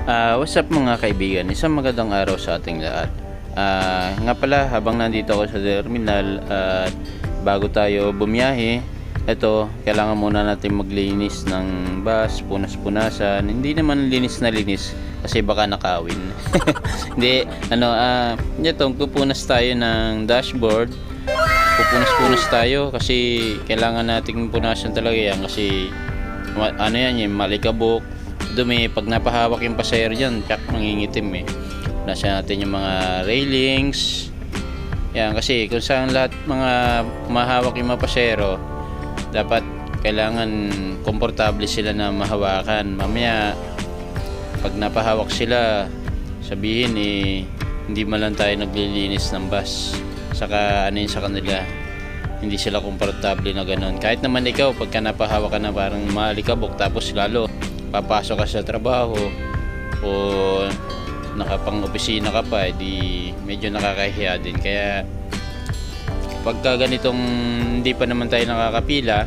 What's up mga kaibigan? Isang magandang araw sa ating lahat. Nga pala, habang nandito ako sa terminal at bago tayo bumiyahe, ito, kailangan muna natin maglinis ng bus, punas-punasan. Hindi naman linis na linis kasi baka nakawin. Hindi, itong pupunas tayo ng dashboard. Pupunas-punas tayo kasi kailangan nating punasan talaga yan kasi yan, malikabok, dumi. Pag napahawak yung pasahero dyan, tsak, mangingitim nasa natin yung mga railings yan, kasi kung saan lahat mga mahawak yung mga pasahero, dapat kailangan komportable sila na mahawakan. Mamaya pag napahawak sila, sabihin hindi man lang tayo naglilinis ng bus, saka yun sa kanila, hindi sila komportable na ganun. Kahit naman ikaw, pagka napahawak ka na parang malikabok, tapos lalo papasok ka sa trabaho o nakapang-opisina ka pa, medyo nakakahiya din. Kaya pagka ganitong hindi pa naman tayo nakakapila,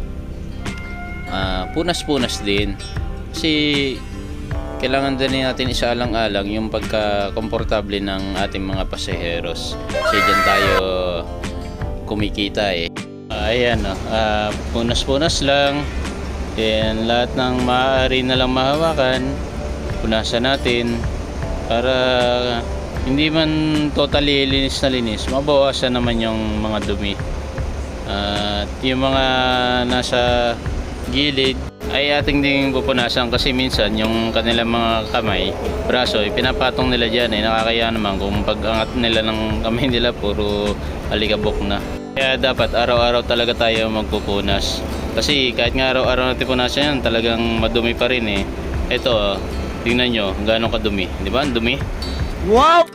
punas-punas din kasi kailangan din natin isaalang-alang yung pagka-komportable ng ating mga pasaheros kasi dyan tayo kumikita ayan, punas-punas lang. Then lahat ng maaari na lang mahawakan, punasan natin para hindi man totally linis na linis, mabawasan naman yung mga dumi. At yung mga nasa gilid ay ating ding pupunasan kasi minsan yung kanilang mga kamay, braso, pinapatong nila dyan. Nakakaya naman kung pag-angat nila ng kamay nila puro alikabok na. Kaya dapat araw-araw talaga tayo magpupunas. Kasi kahit nga araw-araw natin punasan yan, talagang madumi pa rin Ito, tingnan nyo, gaano kadumi. Di ba? Ang dumi. Wow!